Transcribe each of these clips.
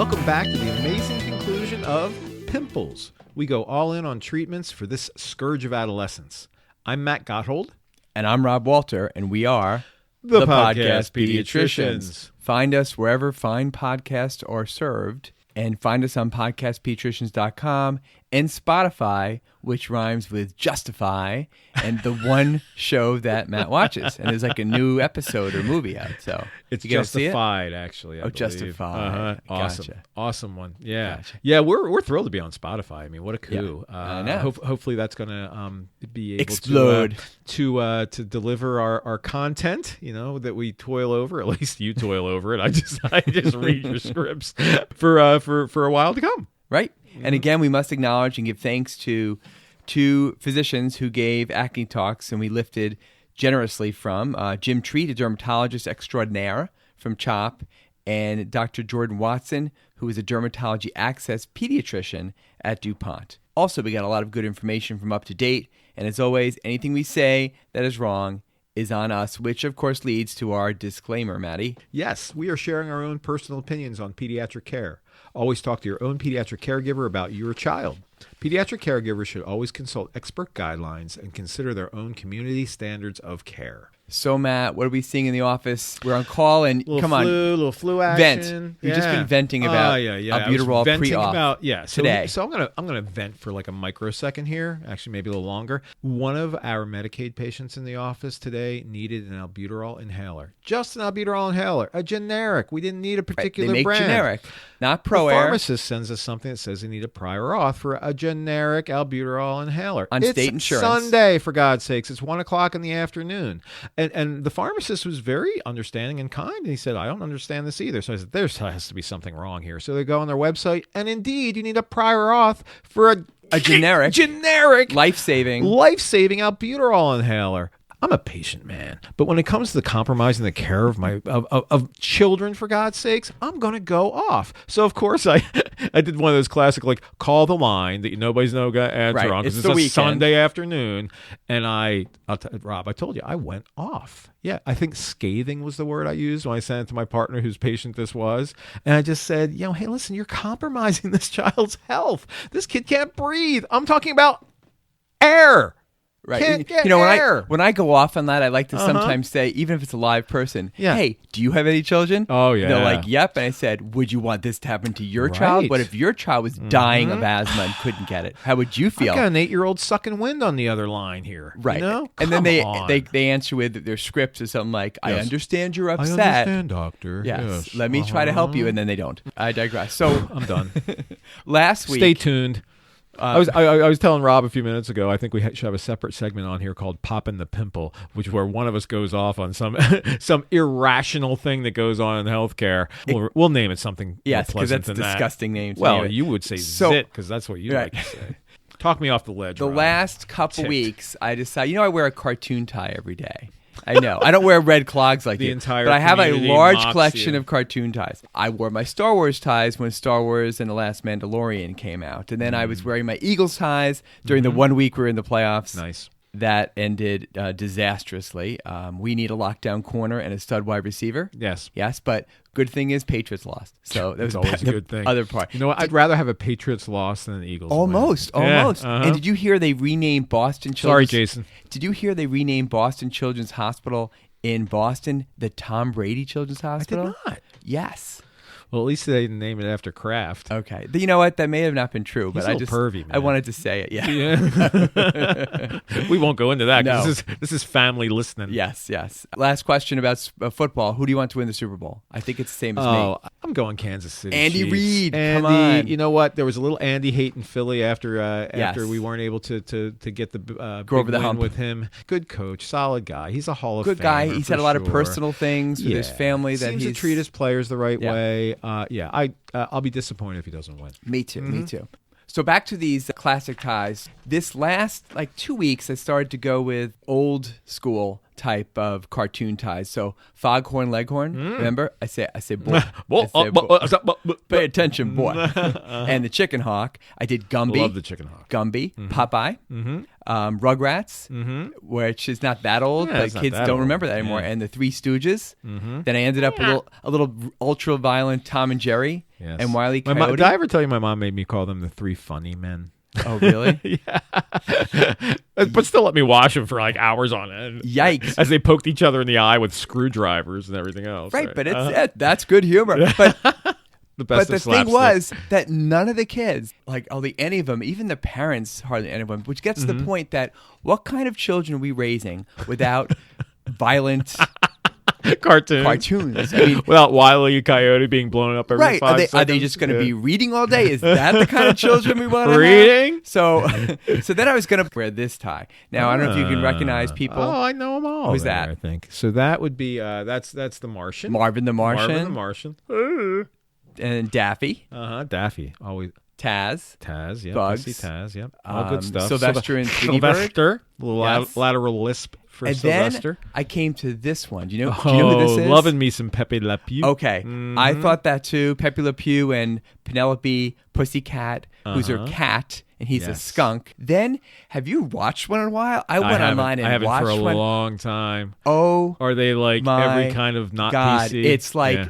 Welcome back to the amazing conclusion of Pimples. We go all in on treatments for this scourge of adolescence. I'm Matt Gotthold. And I'm Rob Walter, and we are the Podcast Pediatricians. Find us wherever fine podcasts are served, and find us on podcastpediatricians.com and Spotify, which rhymes with justify, and the one show that Matt watches. And there's like a new episode or movie out. So it's Justified, actually. I believe. Justified. Awesome. Gotcha. Awesome one. Yeah. Gotcha. Yeah, we're thrilled to be on Spotify. I mean, what a coup. Yeah, I know. Hopefully that's going to be able explode to deliver our content, that we toil over. At least you toil over it. I just read your scripts for a while to come. Right. And again, we must acknowledge and give thanks to two physicians who gave acne talks, and we lifted generously from Jim Treat, a dermatologist extraordinaire from CHOP, and Dr. Jordan Watson, who is a dermatology access pediatrician at DuPont. Also, we got a lot of good information from Up to Date, and as always, anything we say that is wrong is on us, which of course leads to our disclaimer, Maddie. Yes, we are sharing our own personal opinions on pediatric care. Always talk to your own pediatric caregiver about your child. Pediatric caregivers should always consult expert guidelines and consider their own community standards of care. So, Matt, what are we seeing in the office? We're on call, and little flu action. Vent. You've just been venting about albuterol pre-op today. So I'm gonna vent for like a microsecond here. Actually, maybe a little longer. One of our Medicaid patients in the office today needed an albuterol inhaler. Just an albuterol inhaler, a generic. We didn't need a particular brand. They make brand. Generic, not Pro The Air. pharmacist sends us something that says they need a prior auth for a generic albuterol inhaler. On state insurance. Sunday, for God's sakes. It's 1:00 in the afternoon. And the pharmacist was very understanding and kind. And he said, I don't understand this either. So I said, there has to be something wrong here. So they go on their website, and indeed, you need a prior auth for a generic life-saving albuterol inhaler. I'm a patient man, but when it comes to compromising the care of children, for God's sakes, I'm going to go off. So of course I did one of those classic call the line that nobody's no going to answer on because it's a Sunday afternoon, and Rob, I told you I went off. Yeah, I think scathing was the word I used when I sent it to my partner whose patient this was, and I just said, hey, listen, you're compromising this child's health. This kid can't breathe. I'm talking about air. Right. Can't get air. When I go off on that, I like to sometimes say, even if it's a live person, hey, do you have any children? Oh, yeah. They're like, yep. And I said, would you want this to happen to your child? What if your child was dying of asthma and couldn't get it? How would you feel? I've got an 8-year-old sucking wind on the other line here. Right. And then they answer with their scripts or something like, I understand you're upset. I understand, doctor. Yes. Let me try to help you. And then they don't. I digress. So I'm done. Last week. Stay tuned. I was telling Rob a few minutes ago, I think we should have a separate segment on here called Poppin' the Pimple, where one of us goes off on some irrational thing that goes on in healthcare. We'll name it something more pleasant than that. Yes, because that's a disgusting name. Well, you would say zit, because that's what you like to say. Talk me off the ledge, The Rob. last couple weeks, I decided, I wear a cartoon tie every day. I know. I don't wear red clogs like you, but I have a large collection of cartoon ties. I wore my Star Wars ties when Star Wars and The Last Mandalorian came out. And then I was wearing my Eagles ties during the 1 week we were in the playoffs. Nice. That ended disastrously. We need a lockdown corner and a stud wide receiver. Yes. Yes, but good thing is Patriots lost. So that was always a good thing. Other part. You know what? I'd rather have a Patriots loss than an Eagles Almost. win. And did you hear they renamed Boston Children's... Sorry, Jason. Did you hear they renamed Boston Children's Hospital in Boston the Tom Brady Children's Hospital? I did not. Yes. Well, at least they didn't name it after Kraft. Okay. You know what? That may have not been true, but He's a little pervy, man. I wanted to say it. Yeah. We won't go into that No. because this is family listening. Yes. Last question about football. Who do you want to win the Super Bowl? I think it's the same as me. I'm going Kansas City. Andy Chiefs. Reid. Andy, come on. you know what? There was a little Andy hate in Philly after we weren't able to get the go over the win hump with him. Good coach, solid guy. He's a Hall of Famer. Good guy. He's had a lot of sure. personal things with his family that seems to treat his players the right Yeah. way. I'll be disappointed if he doesn't win. Me too. So back to these classic ties. This last 2 weeks, I started to go with old school type of cartoon ties. So Foghorn Leghorn, remember? I say boy. Pay attention, boy. And the Chicken Hawk. I did Gumby. Love the Chicken Hawk. Gumby, Popeye, Rugrats, which is not that old, but kids don't remember that anymore. And the Three Stooges. Then I ended up a little ultra violent Tom and Jerry. Yes. and Wile E. Did Coyote. I ever tell you my mom made me call them the three funny men? Oh, really? Yeah. But still let me watch them for like hours on end. Yikes. As they poked each other in the eye with screwdrivers and everything else. Right, but that's good humor. But the best but of the slapstick. thing was that none of the kids, like hardly any of them, even the parents, hardly any of them, which gets to the point that what kind of children are we raising without violent cartoons? I mean, without Wile E. Coyote being blown up every right? 5 seconds. Are they just going to be reading all day? Is that the kind of children we want to reading? have? So then I was going to wear this tie. Now I don't know if you can recognize people. Oh, I know them all. Who's there, that? I think so. That would be that's the Martian. Marvin the Martian. Marvin the Martian. And Daffy. Daffy. Always. Taz. Yeah. Bugs. Taz. Yep. All good stuff. Sylvester and Tweety Bird. Sylvester. Little Yes. lateral lisp for And Sylvester. then I came to this one. Do you know who this is? Loving me some Pepe Le Pew. Okay. I thought that too. Pepe Le Pew and Penelope Pussycat, who's her cat, and he's a Yes. skunk. Then, have you watched one in a while? I went online and I haven't watched for a one. long time. Oh, Are they like my every kind of not God, PC?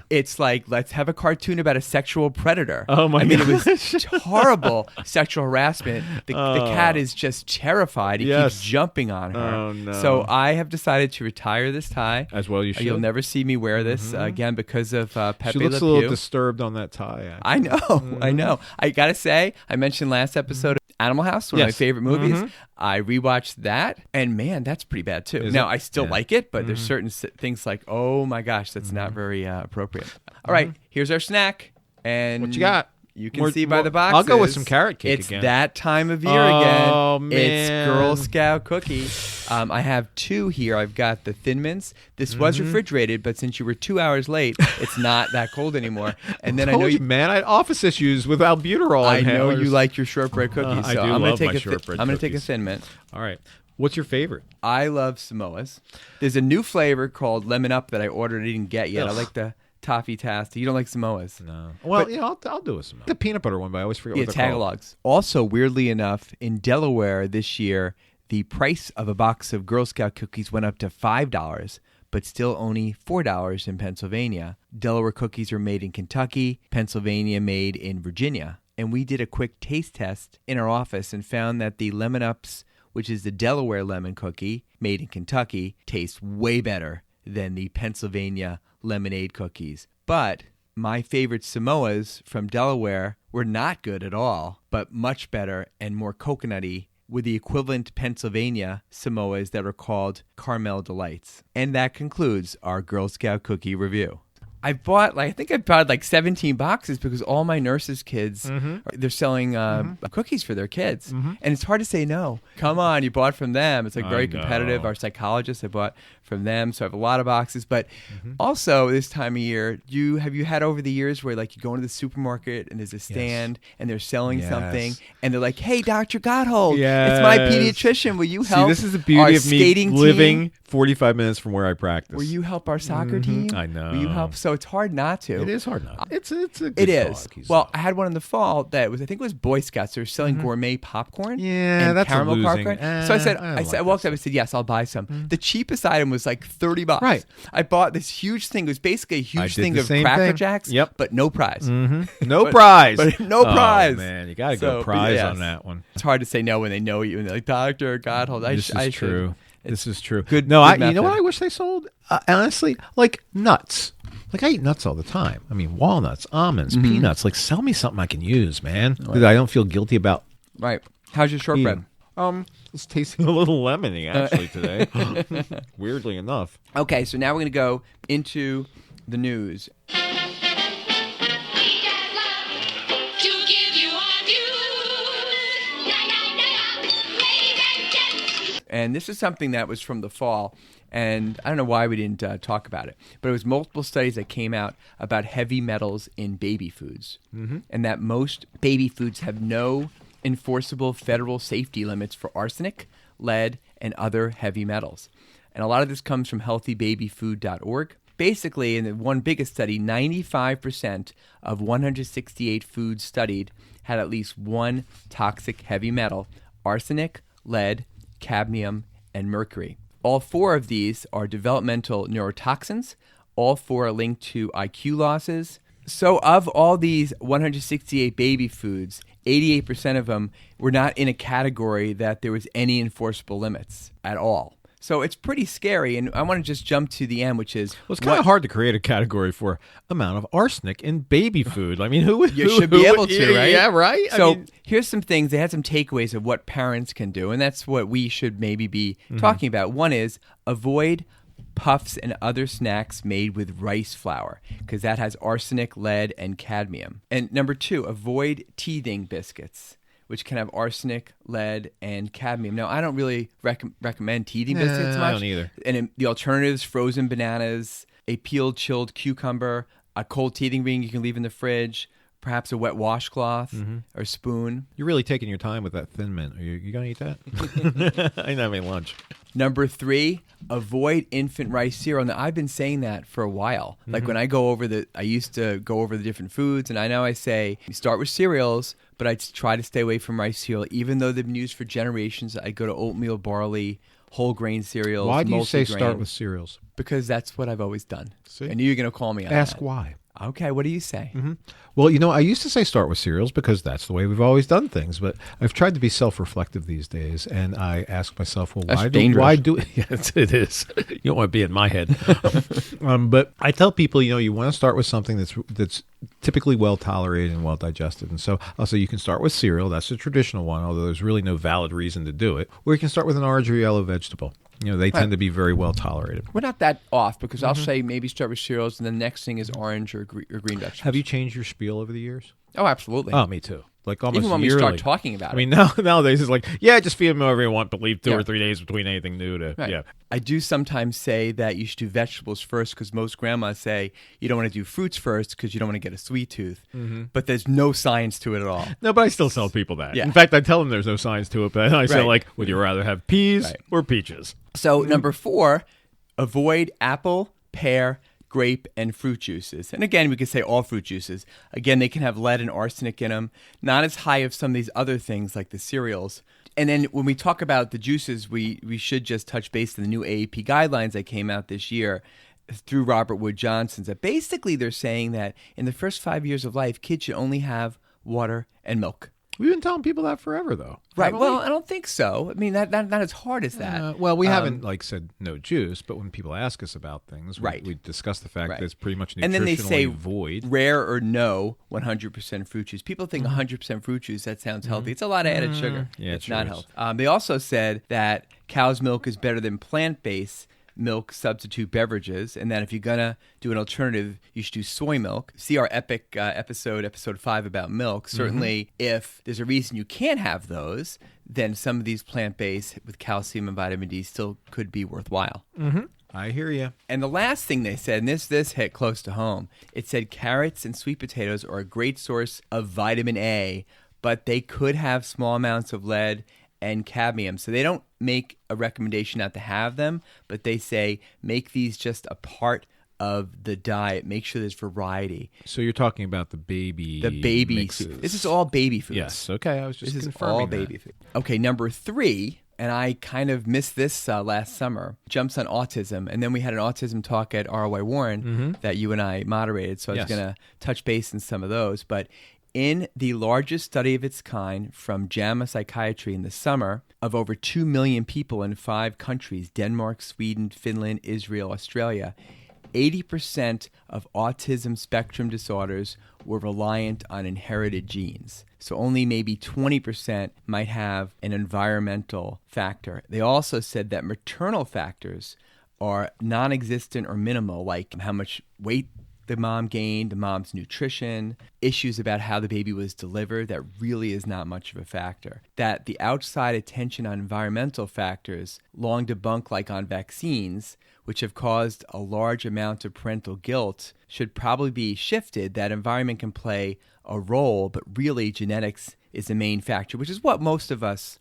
it's like let's have a cartoon about a sexual predator. Oh my I mean, it was gosh. horrible sexual harassment. The cat is just terrified. He Yes. keeps jumping on her. Oh, no. So I have decided to retire this tie. As well you should. You'll never see me wear this again because of Pepe She Le looks a Pew. little disturbed on that tie. Actually. I know, I know. I gotta say, I mentioned last episode Animal House, one of my Yes. favorite movies. I rewatched that, and man, that's pretty bad too. Is Now, it? I still Yeah. like it, but there's certain things like, oh my gosh, that's not very appropriate. All right, here's our snack, and What you got? You can see by the boxes. I'll go with some carrot cake it's again. It's that time of year Oh, again. man. It's Girl Scout cookie. I have two here. I've got the Thin Mints. This was refrigerated, but since you were 2 hours late, it's not that cold anymore. And then I know you, man, I had office issues with albuterol. I know inhalers. you like your shortbread cookies. I so do I'm love gonna my take shortbread I'm going to take a cookies. Thin Mint. All right. What's your favorite? I love Samoas. There's a new flavor called Lemon Up that I ordered and didn't get yet. Ugh. I like the Toffee Tasty. You don't like Samoas? No. Well, But- I'll do a Samoa. The peanut butter one, but I always forget Yeah, what they're called. Tagalogs. Also, weirdly enough, in Delaware this year, the price of a box of Girl Scout cookies went up to $5, but still only $4 in Pennsylvania. Delaware cookies are made in Kentucky, Pennsylvania made in Virginia. And we did a quick taste test in our office and found that the Lemon Ups, which is the Delaware lemon cookie made in Kentucky, tastes way better than the Pennsylvania lemonade cookies. But my favorite Samoas from Delaware were not good at all, but much better and more coconutty with the equivalent Pennsylvania Samoas that are called Caramel Delights. And that concludes our Girl Scout cookie review. I think I bought like 17 boxes because all my nurses' kids, they're selling cookies for their kids. And it's hard to say no. Come on, you bought from them. It's like very competitive. Our psychologist, I bought from them. So I have a lot of boxes. But also this time of year, have you had over the years where like you go into the supermarket and there's a stand and they're selling something and they're like, hey, Dr. Gotthold, it's my pediatrician. Will you help? See, this is the beauty of me skating living team? 45 minutes from where I practice. Will you help our soccer team? I know. Will you help? So it's hard not to. It is hard not. It's a good It is. cause. Well, I had one in the fall that was, I think it was Boy Scouts. They were selling gourmet popcorn. Yeah, and that's a caramel losing. popcorn. So I said, I don't I like walked that up and said, yes, I'll buy some. The cheapest item was like $30. Right. I bought this huge thing. It was basically a I huge did thing the of same Cracker thing. Jacks. Yep. But no prize. No prize. But no prize. Oh, man, you got to So, go but prize yes. on that one. It's hard to say no when they know you and they're like, Dr. Gotthold. This is true. This is true. Good- No, good you know what method. I wish they sold? Honestly, like nuts. Like I eat nuts all the time. I mean, walnuts, almonds, peanuts. Like sell me something I can use, man. That I don't feel guilty about Right. How's your shortbread? eating. It's tasting a little lemony actually today. Weirdly enough. Okay, so now we're going to go into the news. And this is something that was from the fall, and I don't know why we didn't talk about it, but it was multiple studies that came out about heavy metals in baby foods, and that most baby foods have no enforceable federal safety limits for arsenic, lead, and other heavy metals. And a lot of this comes from healthybabyfood.org. Basically, in the one biggest study, 95% of 168 foods studied had at least one toxic heavy metal: arsenic, lead, cadmium, and mercury. All four of these are developmental neurotoxins. All four are linked to IQ losses, So of all these 168 baby foods, 88% of them were not in a category that there was any enforceable limits at all. So it's pretty scary, and I want to just jump to the end, which is... Well, it's kind of hard to create a category for amount of arsenic in baby food. I mean, You should be able to, right? Yeah, right? So here's some things. They had some takeaways of what parents can do, and that's what we should maybe be talking about. One is avoid puffs and other snacks made with rice flour, because that has arsenic, lead, and cadmium. And number 2, avoid teething biscuits, which can have arsenic, lead, and cadmium. Now, I don't really recommend teething biscuits much. I don't either. And the alternatives, frozen bananas, a peeled, chilled cucumber, a cold teething ring you can leave in the fridge, perhaps a wet washcloth or spoon. You're really taking your time with that Thin Mint. Are you going to eat that? I didn't have any lunch. Number 3, avoid infant rice cereal. Now, I've been saying that for a while. Like when I used to go over the different foods, and I know I say, you start with cereals, but I try to stay away from rice cereal. Even though they've been used for generations, I go to oatmeal, barley, whole grain cereals. Why do you say multigrain. start with cereals? Because that's what I've always done. See? And you're going to call me on Ask that. why. Okay, what do you say? Well, I used to say start with cereals because that's the way we've always done things. But I've tried to be self-reflective these days, and I ask myself, well, why do yes, it is. You don't want to be in my head. But I tell people, you want to start with something that's typically well tolerated and well digested. And so I'll say you can start with cereal. That's the traditional one, although there's really no valid reason to do it. Or you can start with an orange or yellow vegetable. They tend to be very well tolerated. We're not that off because I'll say maybe start with cereals and the next thing is orange or green vegetables. Have you changed your spiel over the years? Oh, absolutely. Oh, me too. Like almost even when yearly. we start talking about it. I mean, nowadays it's like, just feed them whatever you want, but leave 2 or 3 days between anything new to, Right. I do sometimes say that you should do vegetables first because most grandmas say you don't want to do fruits first because you don't want to get a sweet tooth. But there's no science to it at all. No, but I still tell people that. Yeah. In fact, I tell them there's no science to it, but I say would you rather have peas or peaches? So number 4, avoid apple, pear, grape, and fruit juices. And again, we could say all fruit juices. Again, they can have lead and arsenic in them. Not as high as some of these other things like the cereals. And then when we talk about the juices, we should just touch base on the new AAP guidelines that came out this year through Robert Wood Johnson. That basically they're saying that in the first 5 years of life, kids should only have water and milk. We've been telling people that forever, though. Right. Well, I don't think so. I mean, not as hard as that. Well, we haven't said no juice, but when people ask us about things, we discuss the fact that it's pretty much nutritionally and then they say void. Rare or no 100% fruit juice. People think 100% fruit juice, that sounds healthy. It's a lot of added sugar. Yeah, it's not healthy. They also said that cow's milk is better than plant-based milk substitute beverages, and that if you're gonna do an alternative, you should do soy milk. See our epic episode 5 about milk. Certainly, if there's a reason you can't have those, then some of these plant-based with calcium and vitamin D still could be worthwhile. I hear you. And the last thing they said, and this hit close to home, it said carrots and sweet potatoes are a great source of vitamin A, but they could have small amounts of lead and cadmium. So they don't make a recommendation not to have them, but they say make these just a part of the diet. Make sure there's variety. So you're talking about the baby mixes. This is all baby foods. Yes. Okay. I was just this confirming is all baby food. Okay, number 3, and I kind of missed this last summer, jumps on autism. And then we had an autism talk at ROI Warren that you and I moderated. So I was going to touch base on some of those. But in the largest study of its kind from JAMA Psychiatry in the summer of over 2 million people in 5 countries, Denmark, Sweden, Finland, Israel, Australia, 80% of autism spectrum disorders were reliant on inherited genes. So only maybe 20% might have an environmental factor. They also said that maternal factors are non-existent or minimal, like how much weight the mom gained, the mom's nutrition, issues about how the baby was delivered, that really is not much of a factor. That the outside attention on environmental factors, long debunked like on vaccines, which have caused a large amount of parental guilt, should probably be shifted. That environment can play a role, but really genetics is the main factor, which is what most of us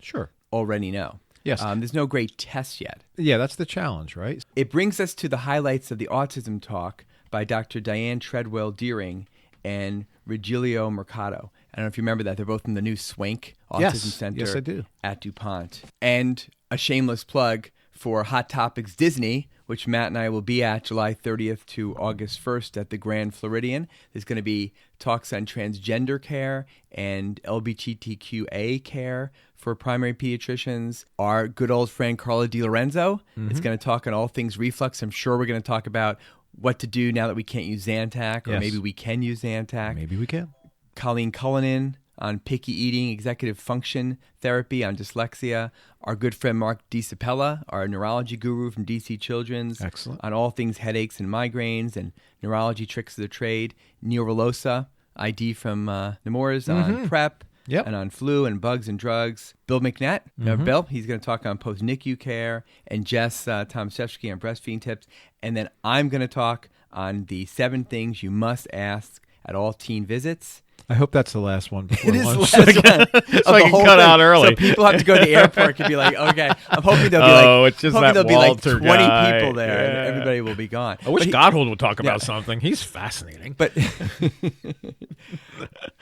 already know. Yes. There's no great test yet. Yeah, that's the challenge, right? It brings us to the highlights of the autism talk by Dr. Diane Treadwell-Deering and Regilio Mercado. I don't know if you remember that. They're both in the new Swank Autism Center I do. at DuPont. And a shameless plug for Hot Topics Disney, which Matt and I will be at July 30th to August 1st at the Grand Floridian. There's going to be talks on transgender care and LGBTQA care for primary pediatricians. Our good old friend Carla DiLorenzo is going to talk on all things reflux. I'm sure we're going to talk about what to do now that we can't use Zantac, or maybe we can use Zantac. Maybe we can. Colleen Cullinan on picky eating, executive function therapy, on dyslexia. Our good friend Mark DiCapella, our neurology guru from DC Children's. Excellent. On all things headaches and migraines and neurology tricks of the trade. Neil Relosa, ID from Nemours, on PrEP. Yep. And on flu and bugs and drugs. Bill McNett, Bill, he's going to talk on post-NICU care. And Jess Tomaszewski on breastfeeding tips. And then I'm going to talk on the 7 things you must ask at all teen visits. I hope that's the last one. It is the lunch. last one. So I can cut out early. So people have to go to the airport and be like, okay, I'm hoping there'll be it's just that 20 Walter guy. people there and everybody will be gone. I wish Godhold would talk about something. He's fascinating. But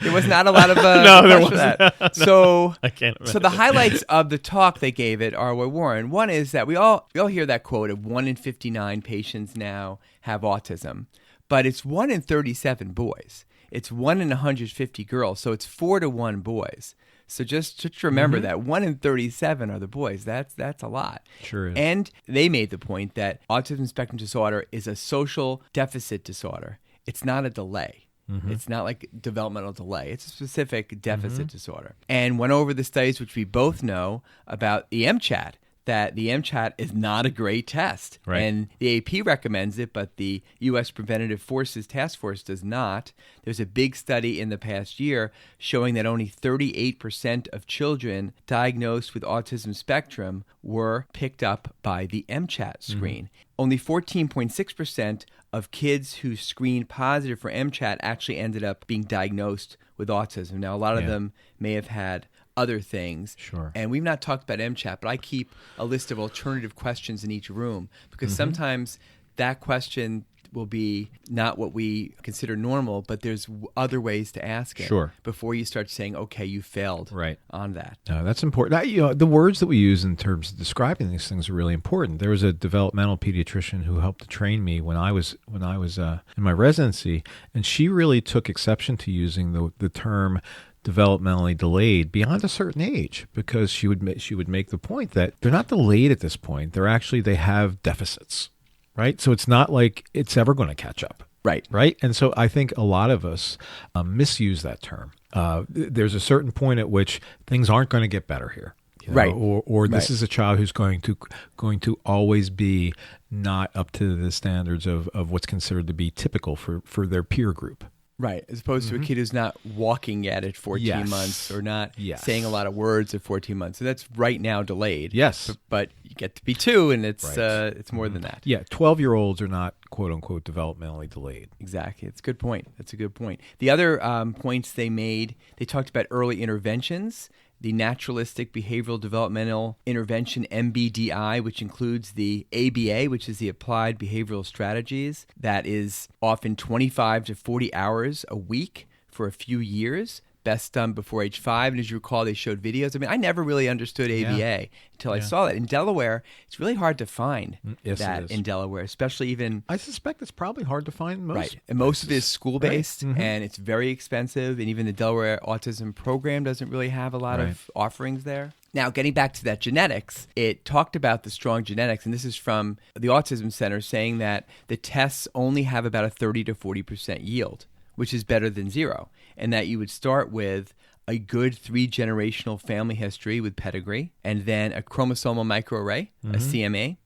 there was not a lot of no, there for that. So I can't imagine. So the highlights of the talk they gave it are, Warren, one is that we all hear that quote of 1 in 59 patients now have autism, but it's 1 in 37 boys. It's 1 in 150 girls, so it's 4 to 1 boys. So just remember that 1 in 37 are the boys. That's a lot. Sure is. And they made the point that autism spectrum disorder is a social deficit disorder. It's not a delay. It's not like developmental delay. It's a specific deficit disorder. And went over the studies, which we both know about the MCHAT, that the MCHAT is not a great test. Right. And the AP recommends it, but the U.S. Preventative Forces Task Force does not. There's a big study in the past year showing that only 38% of children diagnosed with autism spectrum were picked up by the MCHAT screen. Only 14.6% of kids who screened positive for MCHAT actually ended up being diagnosed with autism. Now, a lot of them may have had other things. Sure. And we've not talked about MCHAT, but I keep a list of alternative questions in each room because sometimes that question will be not what we consider normal, but there's other ways to ask it before you start saying, okay, you failed on that. No, that's important. The words that we use in terms of describing these things are really important. There was a developmental pediatrician who helped to train me when I was in my residency, and she really took exception to using the term developmentally delayed beyond a certain age, because she would make the point that they're not delayed at this point. They have deficits, right? So it's not like it's ever going to catch up. Right. And so I think a lot of us misuse that term. There's a certain point at which things aren't going to get better here. Or this is a child who's going to always be not up to the standards of what's considered to be typical for their peer group. Right, as opposed to a kid who's not walking yet at 14 months or not saying a lot of words at 14 months. So that's right now delayed. Yes. But you get to be 2, and it's more than that. Yeah, 12-year-olds are not, quote-unquote, developmentally delayed. Exactly. That's a good point. The other points they made, they talked about early interventions, the Naturalistic Behavioral Developmental Intervention, MBDI, which includes the ABA, which is the Applied Behavioral Strategies. That is often 25 to 40 hours a week for a few years, best done before age 5. And as you recall, they showed videos. I mean, I never really understood ABA until I saw that. In Delaware, it's really hard to find that in Delaware, especially even... I suspect it's probably hard to find most. Right. And most of it is school-based, and it's very expensive. And even the Delaware Autism Program doesn't really have a lot of offerings there. Now, getting back to that genetics, it talked about the strong genetics, and this is from the Autism Center, saying that the tests only have about a 30 to 40% yield, which is better than 0, and that you would start with a good 3-generational family history with pedigree, and then a chromosomal microarray, a CMA,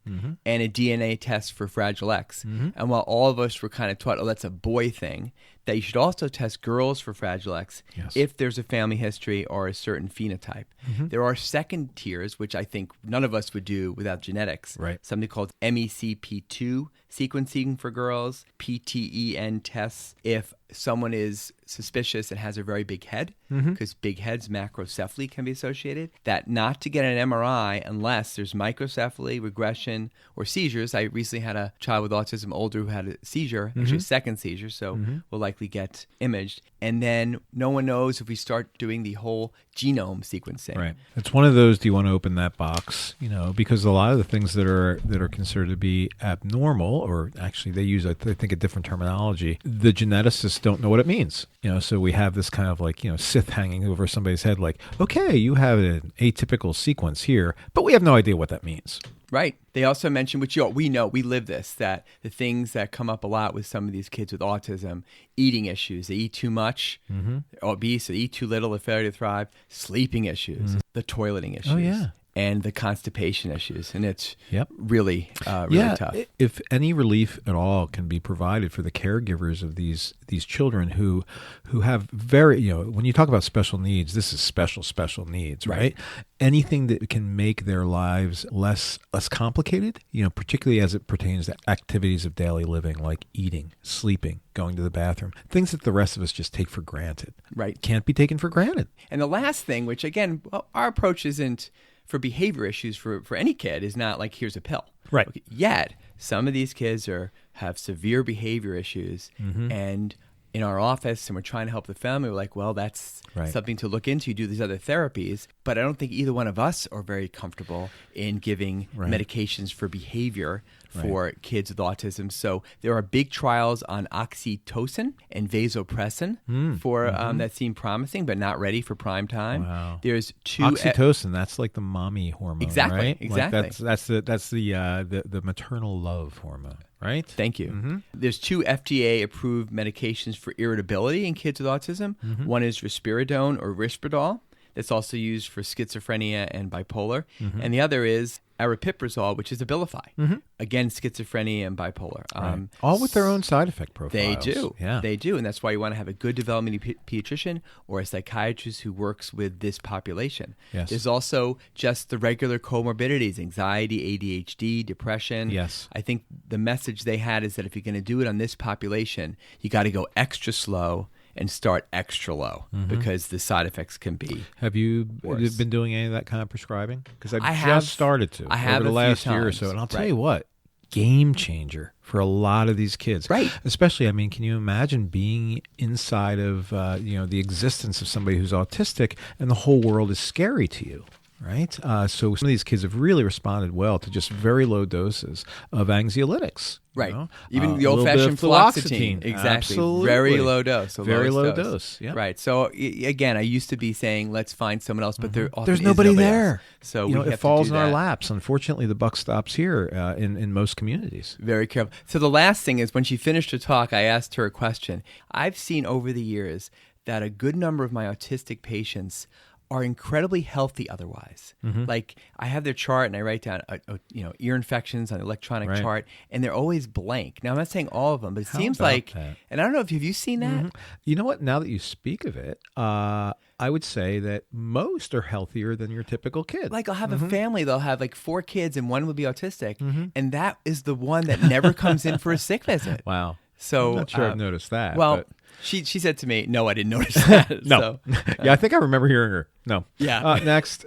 and a DNA test for Fragile X. And while all of us were kind of taught, that's a boy thing, that you should also test girls for Fragile X if there's a family history or a certain phenotype. There are second tiers, which I think none of us would do without genetics. Something called MECP2 sequencing for girls, PTEN tests if someone is suspicious and has a very big head, because big heads, macrocephaly can be associated. That not to get an MRI unless there's microcephaly, regression, or seizures. I recently had a child with autism, older, who had a seizure, actually a second seizure, so we'll likely get imaged. And then no one knows if we start doing the whole genome sequencing. Right. It's one of those, do you want to open that box? Because a lot of the things that are considered to be abnormal, or actually they use, I think, a different terminology, the geneticists don't know what it means. So we have this kind of like, Sith hanging over somebody's head like, okay, you have an atypical sequence here, but we have no idea what that means. Right. They also mentioned, which we know, we live this, that the things that come up a lot with some of these kids with autism, eating issues, they eat too much, obese, they eat too little, they're failure to thrive, sleeping issues, the toileting issues. And the constipation issues. And it's really tough. If any relief at all can be provided for the caregivers of these children who have very, when you talk about special needs, this is special needs, right? Anything that can make their lives less complicated, particularly as it pertains to activities of daily living like eating, sleeping, going to the bathroom, things that the rest of us just take for granted. Right. Can't be taken for granted. And the last thing, which again, our approach isn't for behavior issues for any kid, is not like, here's a pill. Right. Okay. Yet, some of these kids have severe behavior issues, and in our office, and we're trying to help the family, we're like, well, that's something to look into. You do these other therapies. But I don't think either one of us are very comfortable in giving medications for behavior for kids with autism. So there are big trials on oxytocin and vasopressin for that seem promising, but not ready for prime time. Wow. There's two oxytocin. That's like the mommy hormone, exactly, right? Exactly. Like that's the maternal love hormone, right? Thank you. There's 2 FDA-approved medications for irritability in kids with autism. One is risperidone or Risperdal. That's also used for schizophrenia and bipolar. And the other is aripiprazole, which is Abilify. Again, schizophrenia and bipolar. All with their own side effect profiles. They do. Yeah. They do. And that's why you want to have a good developmental pediatrician or a psychiatrist who works with this population. Yes. There's also just the regular comorbidities, anxiety, ADHD, depression. Yes. I think the message they had is that if you're going to do it on this population, you got to go extra slow and start extra low because the side effects can be Have you worse. been doing any of that kind of prescribing? Because I I've have- just started to I have over the a few last year or times. so. And I'll tell Right. you what, game changer for a lot of these kids. Right. Especially, can you imagine being inside of, the existence of somebody who's autistic and the whole world is scary to you? Right. So some of these kids have really responded well to just very low doses of anxiolytics. Right. You know? Even the a little bit old-fashioned of fluoxetine. Exactly. Absolutely. Very low dose. Very low dose. Yeah. Right. So again, I used to be saying, let's find someone else, but there often There's is nobody else. there. So you know, we have it falls to do in our that. laps. Unfortunately, the buck stops here in most communities. Very careful. So the last thing is, when she finished her talk, I asked her a question. I've seen over the years that a good number of my autistic patients are incredibly healthy otherwise. Like, I have their chart and I write down, ear infections on the electronic chart, and they're always blank. Now, I'm not saying all of them, but it seems about like, that? and I don't know if have you seen that? You know what? Now that you speak of it, I would say that most are healthier than your typical kid. Like, I'll have a family, they'll have like 4 kids and one will be autistic, and that is the one that never comes in for a sick visit. Wow. So I'm not sure I've noticed that. Well, but... she said to me, no, I didn't notice that. No. So, Yeah, I think I remember hearing her. No. Yeah. Next.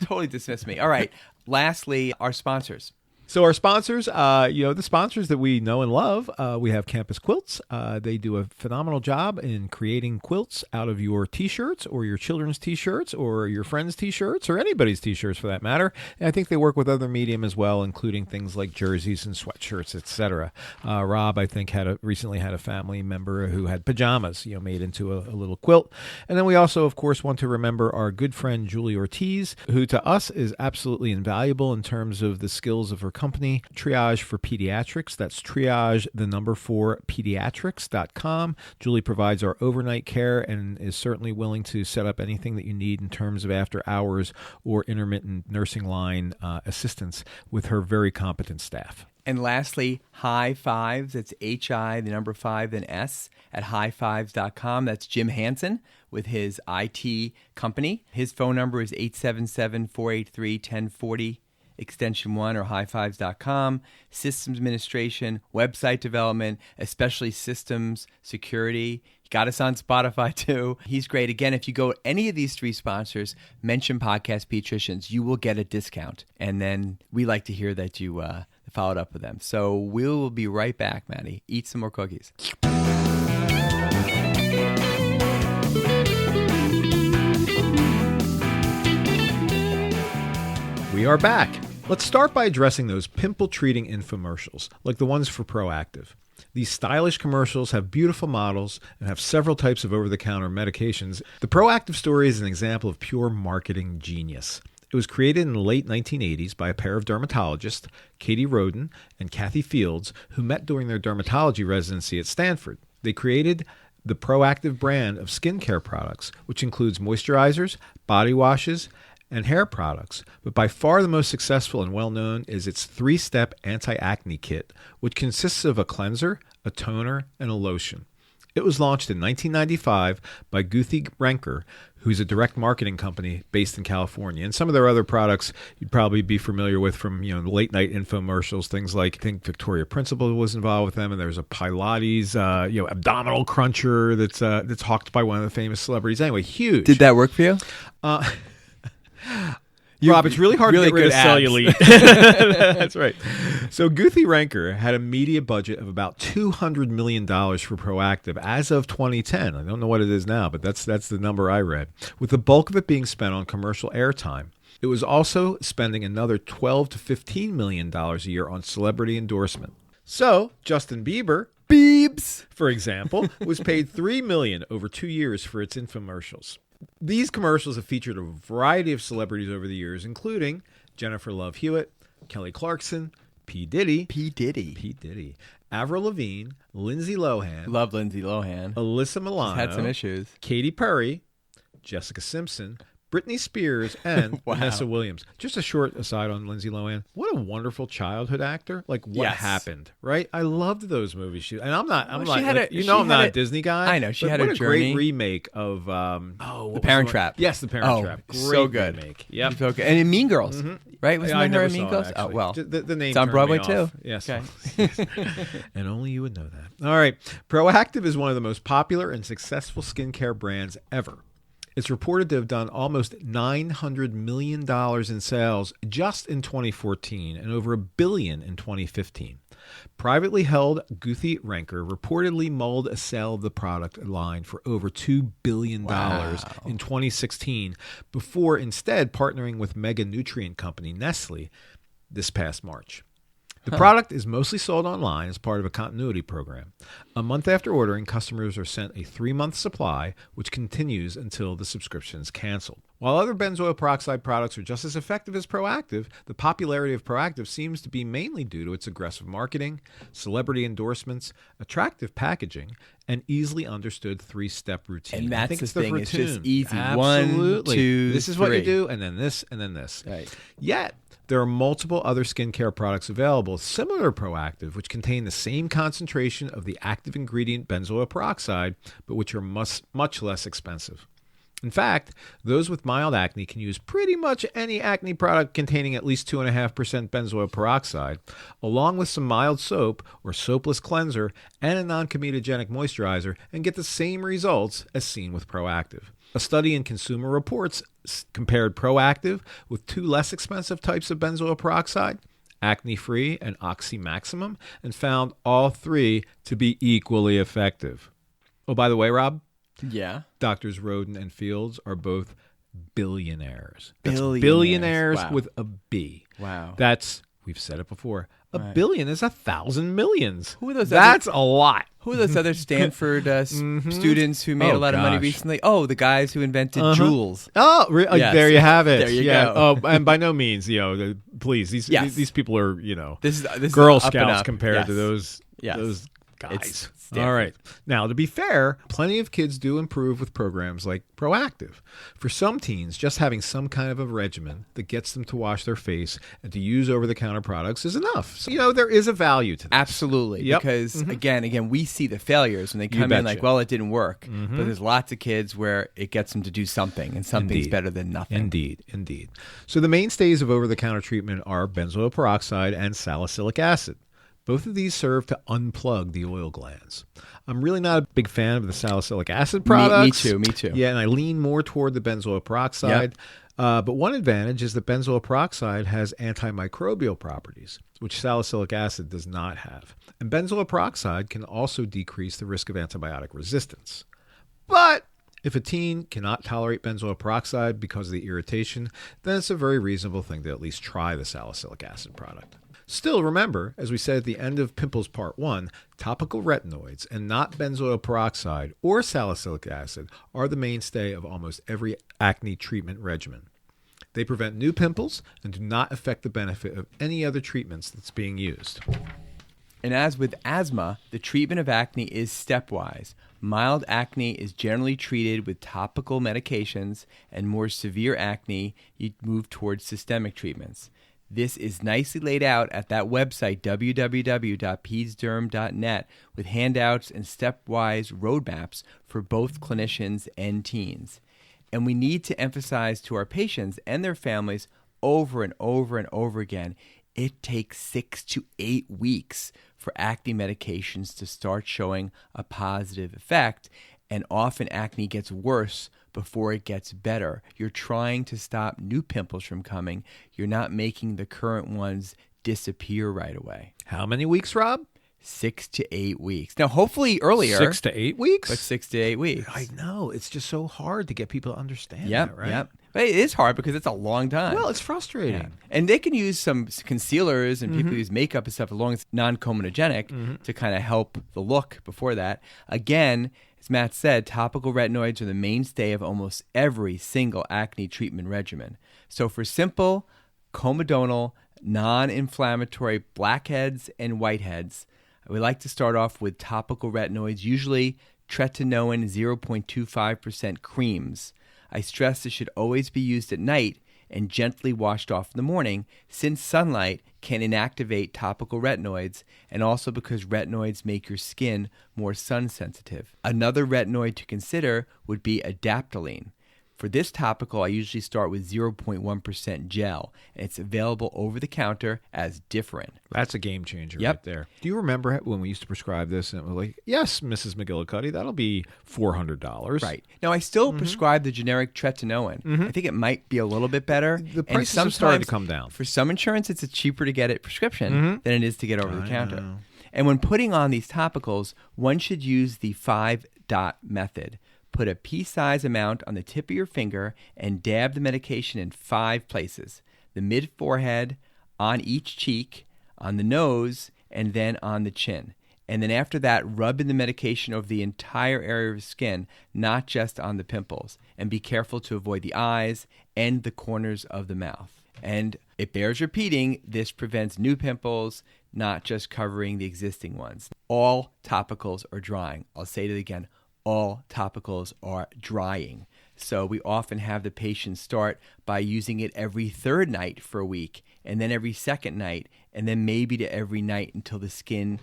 totally dismissed me. All right. Lastly, our sponsors. So our sponsors, the sponsors that we know and love, we have Campus Quilts. They do a phenomenal job in creating quilts out of your T-shirts or your children's T-shirts or your friends' T-shirts or anybody's T-shirts for that matter. And I think they work with other medium as well, including things like jerseys and sweatshirts, etc. Rob, I think, recently had a family member who had pajamas, made into a little quilt. And then we also, of course, want to remember our good friend Julie Ortiz, who to us is absolutely invaluable in terms of the skills of her company, Triage for Pediatrics. That's triage, the number 4, pediatrics.com. Julie provides our overnight care and is certainly willing to set up anything that you need in terms of after hours or intermittent nursing line assistance with her very competent staff. And lastly, High Fives. That's HI, the number 5, then S, at highfives.com. That's Jim Hansen with his IT company. His phone number is 877-483-1040. Extension 1 or highfives.com, systems administration, website development, especially systems security. He got us on Spotify too. He's great. Again, if you go to any of these 3 sponsors, mention Podcast Pediatricians, you will get a discount. And then we like to hear that you followed up with them. So we'll be right back, Maddie. Eat some more cookies. We are back. Let's start by addressing those pimple-treating infomercials, like the ones for Proactiv. These stylish commercials have beautiful models and have several types of over-the-counter medications. The Proactiv story is an example of pure marketing genius. It was created in the late 1980s by a pair of dermatologists, Katie Roden and Kathy Fields, who met during their dermatology residency at Stanford. They created the Proactiv brand of skincare products, which includes moisturizers, body washes, and hair products, but by far the most successful and well-known is its 3-step anti-acne kit, which consists of a cleanser, a toner, and a lotion. It was launched in 1995 by Guthi Renker, who's a direct marketing company based in California. And some of their other products you'd probably be familiar with from late-night infomercials, things like, I think Victoria Principal was involved with them, and there's a Pilates abdominal cruncher that's hawked by one of the famous celebrities. Anyway, huge. Did that work for you? Rob, it's really hard really to get rid of good abs. cellulite. That's right. So Guthi Renker had a media budget of about $200 million for Proactiv as of 2010. I don't know what it is now, but that's the number I read, with the bulk of it being spent on commercial airtime. It was also spending another $12 to $15 million a year on celebrity endorsement. So Justin Bieber, Biebs, for example, was paid $3 million over 2 years for its infomercials. These commercials have featured a variety of celebrities over the years, including Jennifer Love Hewitt, Kelly Clarkson, P. Diddy, Avril Lavigne, Lindsay Lohan, love Lindsay Lohan, Alyssa Milano, had some issues, Katy Perry, Jessica Simpson, Britney Spears, and Wow. Vanessa Williams. Just a short aside on Lindsay Lohan. What a wonderful childhood actor. Like, what Yes. happened, right? I loved those movies. And I'm not, Well, she had like, a- she I'm not had a Disney guy. I know, she but had what a a journey. great remake of, The Parent Trap. Yes, The Parent Trap. Great so good. remake. Yep. So good. And in Mean Girls, right? Wasn't I that her never in Mean saw it, Girls? Oh, actually. well. The name It's on turned Broadway, me too. off. Yes. Okay. And only you would know that. All right. Proactiv is one of the most popular and successful skincare brands ever. It's reported to have done almost $900 million in sales just in 2014 and over $1 billion in 2015. Privately held Guthi Renker reportedly mulled a sale of the product line for over $2 billion in 2016 before instead partnering with mega nutrient company Nestle this past March. The product is mostly sold online as part of a continuity program. A month after ordering, customers are sent a 3-month supply, which continues until the subscription is canceled. While other benzoyl peroxide products are just as effective as Proactiv, the popularity of Proactiv seems to be mainly due to its aggressive marketing, celebrity endorsements, attractive packaging, and easily understood 3-step routine. And that's I think the it's the thing. It's just routine. easy. Absolutely. 1, 2, This is what you 3. do, and then this, and then this. Right. Yet, there are multiple other skincare products available similar to Proactiv, which contain the same concentration of the active ingredient benzoyl peroxide, but which are much less expensive. In fact, those with mild acne can use pretty much any acne product containing at least 2.5% benzoyl peroxide, along with some mild soap or soapless cleanser and a non-comedogenic moisturizer, and get the same results as seen with Proactiv. A study in Consumer Reports compared Proactiv with 2 less expensive types of benzoyl peroxide, Acne-Free and Oxy Maximum, and found all 3 to be equally effective. Oh, by the way, Rob, Yeah. Doctors Roden and Fields are both billionaires. That's Billionaires. billionaires Wow. with a B. Wow. That's, we've said it before, a Right. billion is 1,000 millions. Who are those That's a lot. Who are those other Stanford students who made Oh, a lot of money gosh. recently? Oh, the guys who invented Juuls. Oh, Yes. there you have it. There you yeah. go. Oh, and by no means, please, Yes. these people are, This is Girl up and Scouts up. compared Yes. to those Yes. guys. It's All right. Now, to be fair, plenty of kids do improve with programs like Proactiv. For some teens, just having some kind of a regimen that gets them to wash their face and to use over-the-counter products is enough. So, there is a value to this. Absolutely. Yep. Because, again, we see the failures when they come in betcha. like, well, it didn't work. But there's lots of kids where it gets them to do something, and something's Indeed. better than nothing. Indeed. So the mainstays of over-the-counter treatment are benzoyl peroxide and salicylic acid. Both of these serve to unplug the oil glands. I'm really not a big fan of the salicylic acid products. Me too. Yeah, and I lean more toward the benzoyl peroxide. But one advantage is that benzoyl peroxide has antimicrobial properties, which salicylic acid does not have. And benzoyl peroxide can also decrease the risk of antibiotic resistance. But If a teen cannot tolerate benzoyl peroxide because of the irritation, then it's a very reasonable thing to at least try the salicylic acid product. Still, remember, as we said at the end of Pimples Part 1, topical retinoids and not benzoyl peroxide or salicylic acid are the mainstay of almost every acne treatment regimen. They prevent new pimples and do not affect the benefit of any other treatments that's being used. And as with asthma, the treatment of acne is stepwise. Mild acne is generally treated with topical medications, and more severe acne, you move towards systemic treatments. This is nicely laid out at that website, www.pedsderm.net, with handouts and stepwise roadmaps for both clinicians and teens. And we need to emphasize to our patients and their families over and over and over again, it takes 6 to 8 weeks for acne medications to start showing a positive effect, and often acne gets worse before it gets better. You're trying to stop new pimples from coming. You're not making the current ones disappear right away. How many weeks, Rob? 6 to 8 weeks. Now, hopefully earlier. 6 to 8 weeks? But 6 to 8 weeks. I know. It's just so hard to get people to understand that, right? Yep. But it is hard because it's a long time. Well, it's frustrating. Yeah. And they can use some concealers, and people use makeup and stuff as long as it's non-comedogenic to kind of help the look before that. Again, as Matt said, topical retinoids are the mainstay of almost every single acne treatment regimen. So for simple, comedonal, non-inflammatory blackheads and whiteheads, we like to start off with topical retinoids, usually tretinoin 0.25% creams. I stress this should always be used at night and gently washed off in the morning, since sunlight can inactivate topical retinoids, and also because retinoids make your skin more sun sensitive. Another retinoid to consider would be adaptoline. For this topical, I usually start with 0.1% gel, and it's available over the counter as Differin. That's a game changer right there. Do you remember when we used to prescribe this and it was like, yes, Mrs. McGillicuddy, that'll be $400. Right. Now, I still prescribe the generic tretinoin. I think it might be a little bit better. The prices have started to come down. For some insurance, it's cheaper to get it prescription than it is to get over the counter. And when putting on these topicals, one should use the 5-dot method. Put a pea-size amount on the tip of your finger and dab the medication in 5 places: the mid-forehead, on each cheek, on the nose, and then on the chin. And then after that, rub in the medication over the entire area of the skin, not just on the pimples. And be careful to avoid the eyes and the corners of the mouth. And it bears repeating, this prevents new pimples, not just covering the existing ones. All topicals are drying. I'll say it again. All topicals are drying. So we often have the patient start by using it every 3rd night for a week, and then every 2nd night, and then maybe to every night until the skin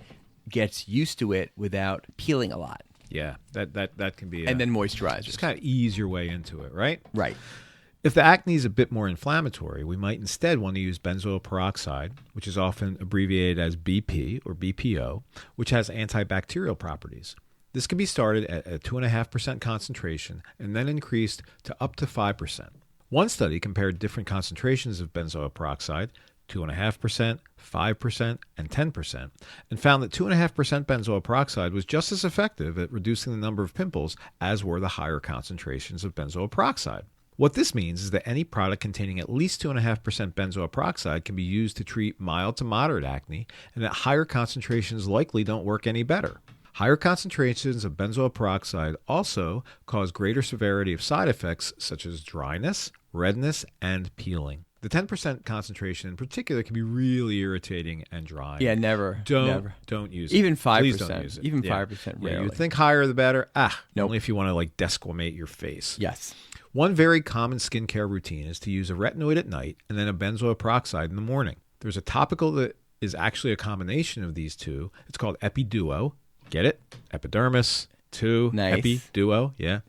gets used to it without peeling a lot. Yeah, that can be. And then moisturize. Just kind of ease your way into it, right? Right. If the acne is a bit more inflammatory, we might instead want to use benzoyl peroxide, which is often abbreviated as BP or BPO, which has antibacterial properties. This can be started at a 2.5% concentration and then increased to up to 5%. One study compared different concentrations of benzoyl peroxide, 2.5%, 5%, and 10%, and found that 2.5% benzoyl peroxide was just as effective at reducing the number of pimples as were the higher concentrations of benzoyl peroxide. What this means is that any product containing at least 2.5% benzoyl peroxide can be used to treat mild to moderate acne, and that higher concentrations likely don't work any better. Higher concentrations of benzoyl peroxide also cause greater severity of side effects such as dryness, redness, and peeling. The 10% concentration in particular can be really irritating and drying. Yeah, never. Don't use it. Even 5%. Please don't use it. Even 5% rarely. Yeah, you think higher the better. Nope. Only if you want to like desquamate your face. Yes. One very common skincare routine is to use a retinoid at night and then a benzoyl peroxide in the morning. There's a topical that is actually a combination of these two. It's called Epiduo. Get it? Epidermis. Nice. Epi Duo. Yeah.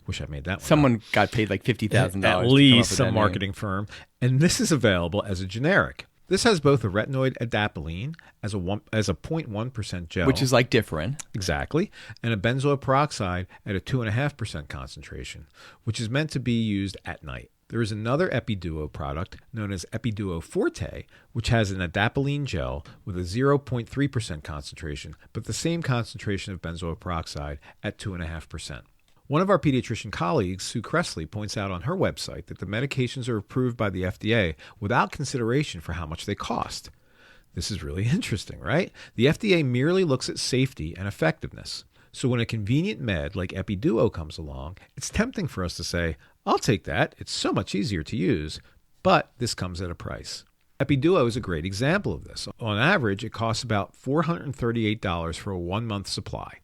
Wish I made that one. Someone got paid like $50,000. At least some marketing firm. And this is available as a generic. This has both a retinoid adapalene as a 0.1% gel, which is like Differin. Exactly, and a benzoyl peroxide at a 2.5% concentration, which is meant to be used at night. There is another Epiduo product known as Epiduo Forte, which has an adapalene gel with a 0.3% concentration, but the same concentration of benzoyl peroxide at 2.5%. One of our pediatrician colleagues, Sue Cressley, points out on her website that the medications are approved by the FDA without consideration for how much they cost. This is really interesting, right? The FDA merely looks at safety and effectiveness. So when a convenient med like Epiduo comes along, it's tempting for us to say, I'll take that. It's so much easier to use. But this comes at a price. Epiduo is a great example of this. On average, it costs about $438 for a 1-month supply.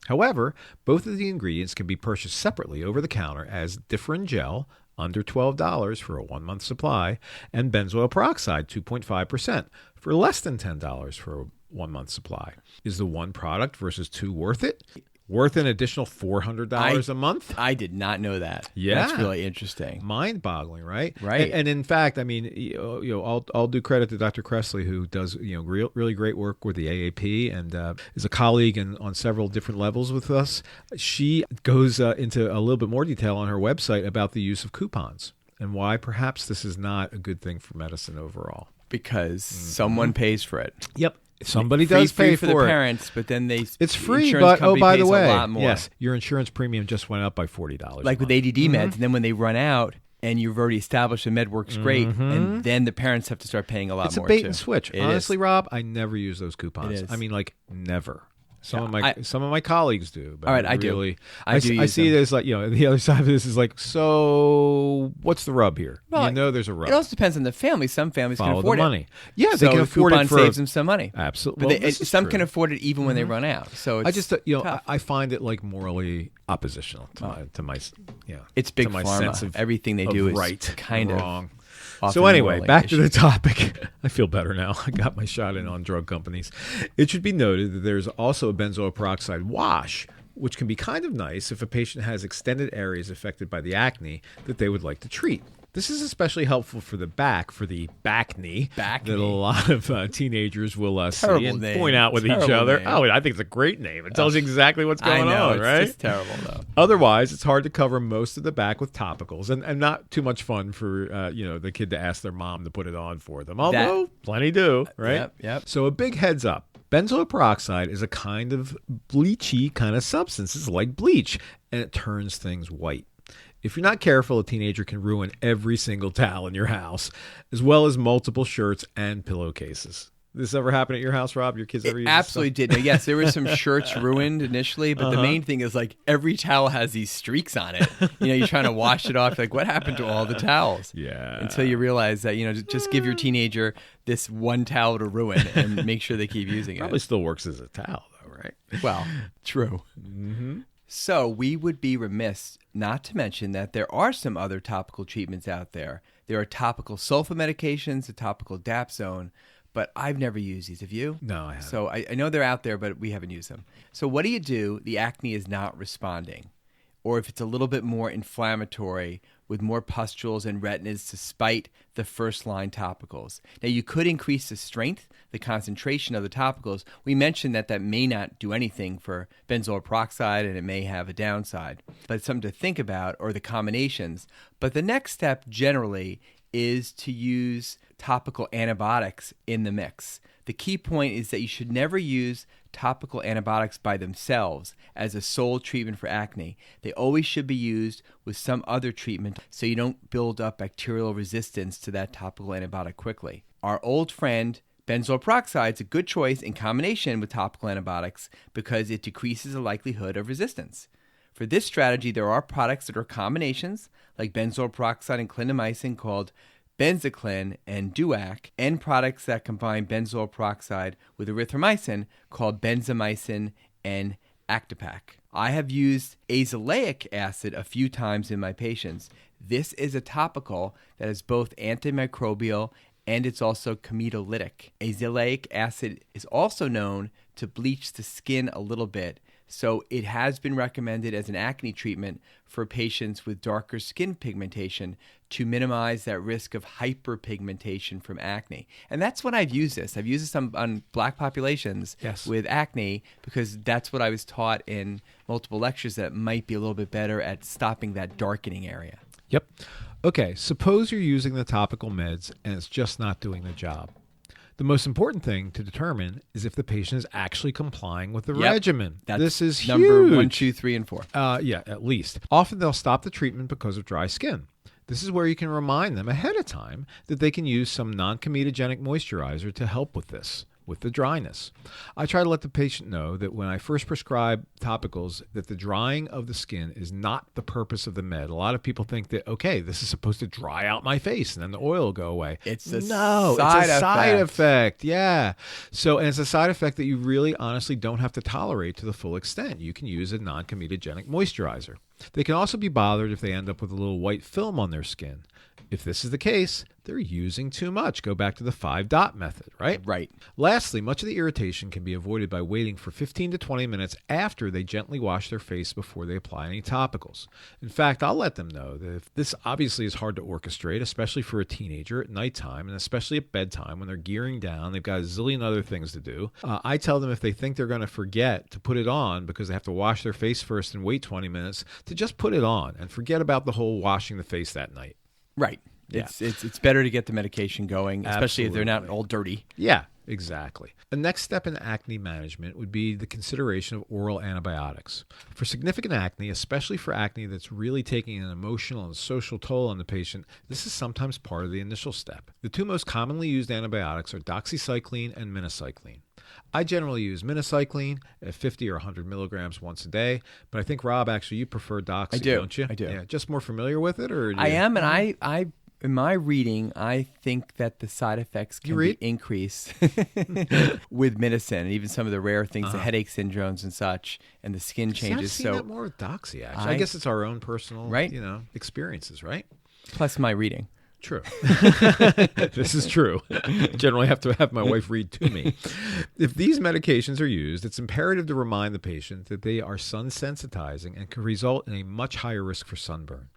However, both of the ingredients can be purchased separately over the counter as Differin Gel, under $12 for a 1-month supply, and benzoyl peroxide, 2.5%, for less than $10 for a 1-month supply. Is the one product versus two worth it? Worth an additional $400 a month? I did not know that. Yeah. That's really interesting. Mind-boggling, right? Right. And in fact, I mean, I'll do credit to Dr. Cressley, who does really great work with the AAP and is a colleague and on several different levels with us. She goes into a little bit more detail on her website about the use of coupons and why perhaps this is not a good thing for medicine overall. Because someone pays for it. Yep. Somebody does pay for for the it. Parents, but then it's free. insurance But by the pays way, a lot more. yes, your insurance premium just went up by $40. Like with ADD meds, and then when they run out, and you've already established the med works great, and then the parents have to start paying a lot it's more. It's a bait too. and switch. It Honestly, is. Rob, I never use those coupons. It is. I mean, like never. Some Yeah, of my colleagues do. But All right, I really, do. I do I use see them. it as like the other side of this is like, so what's the rub here? Well, there's a rub. It also depends on the family. Some families can Follow afford the it. money. Yeah, So they can the afford coupon it for saves them some money. Absolutely. But Well, this is some true. can afford it even when they run out. So it's I just tough. I find it like morally oppositional to my It's big to my pharma. sense of Everything they of do is right kind and of wrong. often So anyway, morally back to the issues. topic. I feel better now. I got my shot in on drug companies. It should be noted that there's also a benzoyl peroxide wash, which can be kind of nice if a patient has extended areas affected by the acne that they would like to treat. This is especially helpful for the back knee that a lot of teenagers will see Terrible and name. point out with each Terrible other. name. Oh, I think it's a great name. It tells you exactly what's going I know, on, right? It's just terrible, though. Otherwise, it's hard to cover most of the back with topicals, and not too much fun for the kid to ask their mom to put it on for them. Although plenty do, right? Yep. So a big heads up. Benzoyl peroxide is a kind of bleachy kind of substance. It's like bleach, and it turns things white. If you're not careful, a teenager can ruin every single towel in your house, as well as multiple shirts and pillowcases. This ever happen at your house, Rob? Your kids ever use this Absolutely stuff? did. Now, yes, there were some shirts ruined initially, but the main thing is like every towel has these streaks on it. You're trying to wash it off. Like, what happened to all the towels? Yeah. Until you realize that, just give your teenager this one towel to ruin and make sure they keep using Probably it. still works as a towel, though, right? Well, true. So we would be remiss not to mention that there are some other topical treatments out there. There are topical sulfa medications, a topical dapsone, but I've never used these. Have you? No, I haven't. So I know they're out there, but we haven't used them. So what do? The acne is not responding. Or if it's a little bit more inflammatory with more pustules and retinas despite the first-line topicals. Now, you could increase the strength, the concentration of the topicals. We mentioned that may not do anything for benzoyl peroxide, and it may have a downside. But it's something to think about, or the combinations. But the next step generally is to use topical antibiotics in the mix. The key point is that you should never use topical antibiotics by themselves as a sole treatment for acne. They always should be used with some other treatment so you don't build up bacterial resistance to that topical antibiotic quickly. Our old friend benzoyl peroxide is a good choice in combination with topical antibiotics because it decreases the likelihood of resistance. For this strategy, there are products that are combinations like benzoyl peroxide and clindamycin called Benzaclin and Duac, and products that combine benzoyl peroxide with erythromycin called benzamycin and Actipac. I have used azelaic acid a few times in my patients. This is a topical that is both antimicrobial and it's also chemolytic. Azelaic acid is also known to bleach the skin a little bit, so it has been recommended as an acne treatment for patients with darker skin pigmentation to minimize that risk of hyperpigmentation from acne. And that's when I've used this. I've used this on black populations with acne because that's what I was taught in multiple lectures that might be a little bit better at stopping that darkening area. Yep. Okay, suppose you're using the topical meds and it's just not doing the job. The most important thing to determine is if the patient is actually complying with the Yep. regimen. That's this is number huge. 1, 2, 3, and 4. Yeah, at least. Often they'll stop the treatment because of dry skin. This is where you can remind them ahead of time that they can use some non-comedogenic moisturizer to help with this, with the dryness. I try to let the patient know that when I first prescribe topicals, that the drying of the skin is not the purpose of the med. A lot of people think that, okay, this is supposed to dry out my face and then the oil will go away. It's a No, side it's a side effect. effect. Yeah. So, and it's a side effect that you really honestly don't have to tolerate to the full extent. You can use a non-comedogenic moisturizer. They can also be bothered if they end up with a little white film on their skin. If this is the case, they're using too much. Go back to the 5-dot method, right? Right. Lastly, much of the irritation can be avoided by waiting for 15 to 20 minutes after they gently wash their face before they apply any topicals. In fact, I'll let them know that if this obviously is hard to orchestrate, especially for a teenager at nighttime and especially at bedtime when they're gearing down, they've got a zillion other things to do. I tell them if they think they're going to forget to put it on because they have to wash their face first and wait 20 minutes, to just put it on and forget about the whole washing the face that night. Right. Yeah. It's better to get the medication going, especially if they're not all dirty. Yeah, exactly. The next step in acne management would be the consideration of oral antibiotics. For significant acne, especially for acne that's really taking an emotional and social toll on the patient, this is sometimes part of the initial step. The two most commonly used antibiotics are doxycycline and minocycline. I generally use minocycline at 50 or 100 milligrams once a day, but I think, Rob, actually you prefer doxy, don't you? I do. Yeah, just more familiar with it? Or I am, and I in my reading, I think that the side effects can be increased with medicine, and even some of the rare things, the headache syndromes and such, and the skin changes. I've seen that more with doxy, actually. I guess it's our own personal experiences, right? Plus my reading. True. This is true. Generally have to have my wife read to me. If these medications are used, it's imperative to remind the patient that they are sun sensitizing and can result in a much higher risk for sunburn.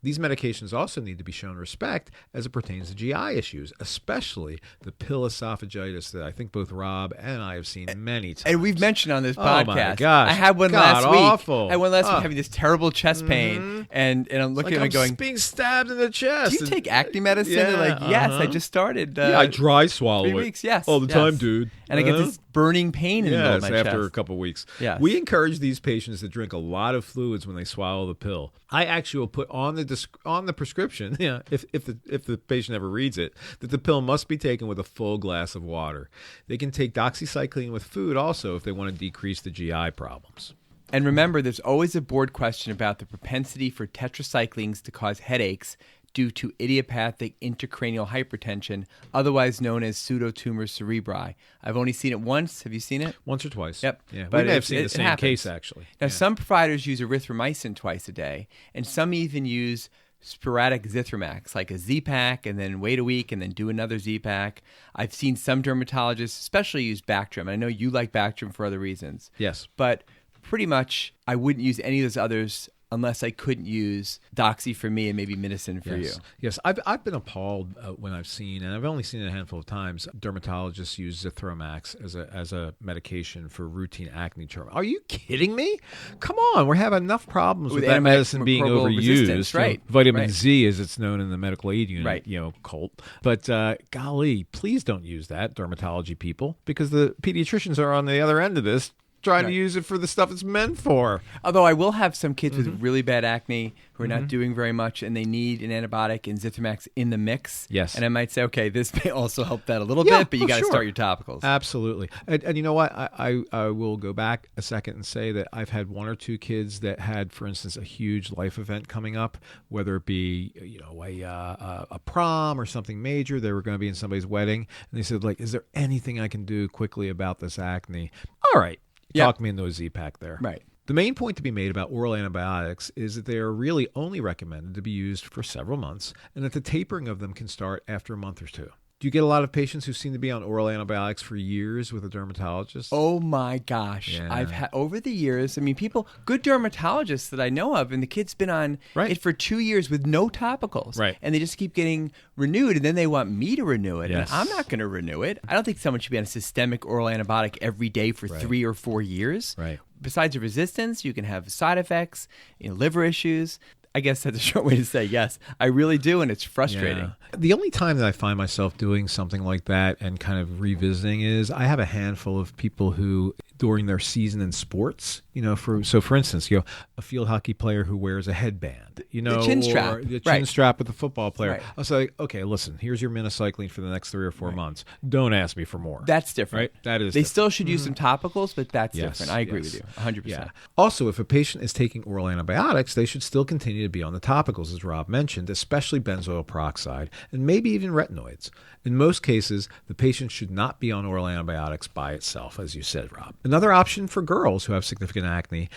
These medications also need to be shown respect as it pertains to GI issues, especially the pill esophagitis that I think both Rob and I have seen many times. And we've mentioned on this podcast. Oh my gosh. I had one last week. Awful. I had one last week having this terrible chest pain, and I'm looking at it going, being stabbed in the chest. Do you take acne medicine? They're like, yes, I just started. I dry swallow 3 weeks, yes. all the time, dude. And I get this burning pain in the middle of my chest. After a couple of weeks. Yes. We encourage these patients to drink a lot of fluids when they swallow the pill. I actually will put on the prescription, if the patient ever reads it, that the pill must be taken with a full glass of water. They can take doxycycline with food also if they want to decrease the GI problems. And remember, there's always a board question about the propensity for tetracyclines to cause headaches due to idiopathic intracranial hypertension, otherwise known as pseudotumor cerebri. I've only seen it once. Have you seen it? Once or twice. Yep. Yeah, But we may have seen the same happens. case, actually. Now, some providers use erythromycin twice a day, and some even use sporadic Zithromax, like a Z-Pack, and then wait a week and then do another Z-Pack. I've seen some dermatologists especially use Bactrim. I know you like Bactrim for other reasons. Yes. But pretty much I wouldn't use any of those others unless I couldn't use Doxy for me and maybe medicine for you. Yes, I've been appalled when I've seen, and I've only seen it a handful of times, dermatologists use Zithromax as a medication for routine acne treatment. Are you kidding me? Come on, we're having enough problems with that medicine being overused. Right. Vitamin Z, as it's known in the medical aid unit, right. cult. But golly, please don't use that, dermatology people, because the pediatricians are on the other end of this, trying to use it for the stuff it's meant for. Although I will have some kids with really bad acne who are not doing very much, and they need an antibiotic and Zithromax in the mix. Yes. And I might say, okay, this may also help that a little bit, but you got to start your topicals. Absolutely. And you know what? I will go back a second and say that I've had one or two kids that had, for instance, a huge life event coming up, whether it be a prom or something major. They were going to be in somebody's wedding, and they said, like, is there anything I can do quickly about this acne? All right. Talk me into a Z-Pack there. Right. The main point to be made about oral antibiotics is that they are really only recommended to be used for several months, and that the tapering of them can start after a month or two. Do you get a lot of patients who seem to be on oral antibiotics for years with a dermatologist? Oh my gosh. Yeah. I've had over the years, good dermatologists that I know of, and the kid's been on it for 2 years with no topicals. Right. And they just keep getting renewed, and then they want me to renew it. Yes. And I'm not going to renew it. I don't think someone should be on a systemic oral antibiotic every day for 3 or 4 years. Right. Besides the resistance, you can have side effects, liver issues. I guess that's a short way to say yes. I really do, and it's frustrating. Yeah. The only time that I find myself doing something like that and kind of revisiting is I have a handful of people who, during their season in sports, for instance, a field hockey player who wears a headband, the chin strap, or the chin strap with the football player. Right. I'll say, okay, listen, here's your minocycline for the next 3 or 4 months. Don't ask me for more. That's different. Right? That is. They different. still should use some topicals, but that's Yes, different. I agree yes. with you, 100%. Yeah. Also, if a patient is taking oral antibiotics, they should still continue to be on the topicals, as Rob mentioned, especially benzoyl peroxide and maybe even retinoids. In most cases, the patient should not be on oral antibiotics by itself, as you said, Rob. Another option for girls who have significant acne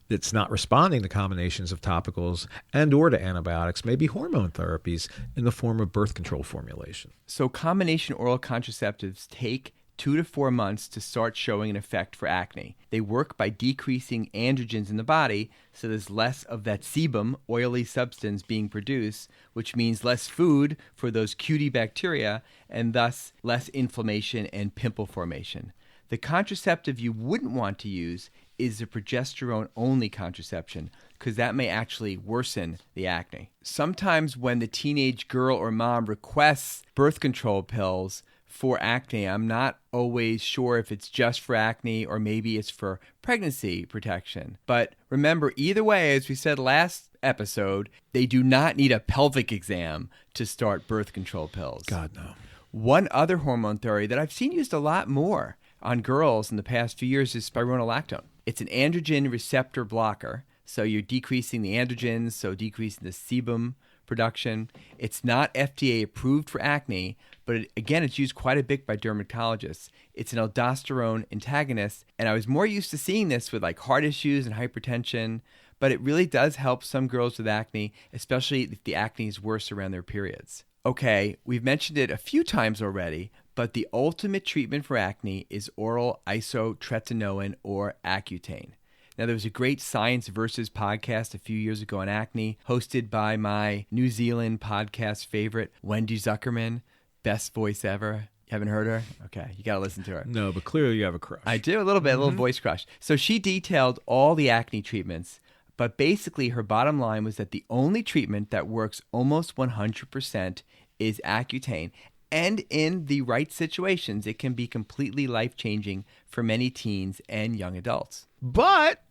that's not responding to combinations of topicals and or to antibiotics may be hormone therapies in the form of birth control formulation. So combination oral contraceptives take 2 to 4 months to start showing an effect for acne. They work by decreasing androgens in the body, so there's less of that sebum, oily substance, being produced, which means less food for those cutie bacteria, and thus less inflammation and pimple formation. The contraceptive you wouldn't want to use is the progesterone-only contraception, because that may actually worsen the acne. Sometimes when the teenage girl or mom requests birth control pills for acne, I'm not always sure if it's just for acne or maybe it's for pregnancy protection. But remember, either way, as we said last episode, they do not need a pelvic exam to start birth control pills. God, no. One other hormone therapy that I've seen used a lot more on girls in the past few years is spironolactone. It's an androgen receptor blocker, so you're decreasing the androgens, so decreasing the sebum production. It's not FDA approved for acne, but it's used quite a bit by dermatologists. It's an aldosterone antagonist, and I was more used to seeing this with like heart issues and hypertension, but it really does help some girls with acne, especially if the acne is worse around their periods. Okay, we've mentioned it a few times already, but the ultimate treatment for acne is oral isotretinoin or Accutane. Now, there was a great Science Versus podcast a few years ago on acne, hosted by my New Zealand podcast favorite, Wendy Zuckerman. Best voice ever. You haven't heard her? Okay, you got to listen to her. No, but clearly you have a crush. I do, a little bit, a little voice crush. So she detailed all the acne treatments, but basically her bottom line was that the only treatment that works almost 100% is Accutane. And in the right situations, it can be completely life-changing for many teens and young adults. But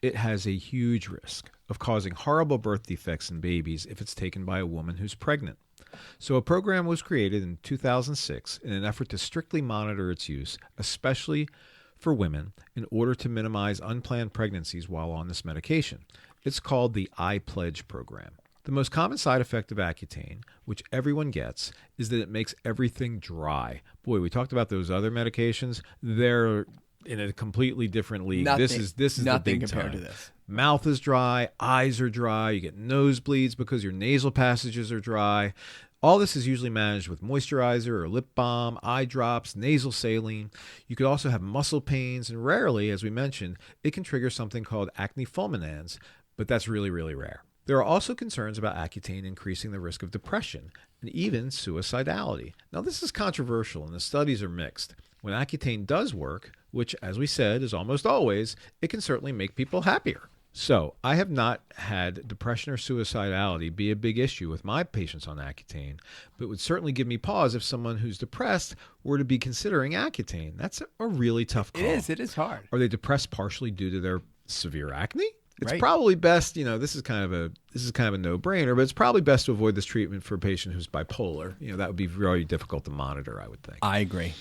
it has a huge risk of causing horrible birth defects in babies if it's taken by a woman who's pregnant. So a program was created in 2006 in an effort to strictly monitor its use, especially for women, in order to minimize unplanned pregnancies while on this medication. It's called the iPledge program. The most common side effect of Accutane, which everyone gets, is that it makes everything dry. Boy, we talked about those other medications. They're in a completely different league. This is the big compared time. to this. Mouth is dry, eyes are dry, you get nosebleeds because your nasal passages are dry. All this is usually managed with moisturizer or lip balm, eye drops, nasal saline. You could also have muscle pains, and rarely, as we mentioned, it can trigger something called acne fulminans, but that's really, really rare. There are also concerns about Accutane increasing the risk of depression and even suicidality. Now, this is controversial, and the studies are mixed. When Accutane does work, which, as we said, is almost always, it can certainly make people happier. So, I have not had depression or suicidality be a big issue with my patients on Accutane, but it would certainly give me pause if someone who's depressed were to be considering Accutane. That's a really tough call. It is hard. Are they depressed partially due to their severe acne? It's Right. probably best, this is kind of a no-brainer, but it's probably best to avoid this treatment for a patient who's bipolar. That would be very difficult to monitor, I would think. I agree.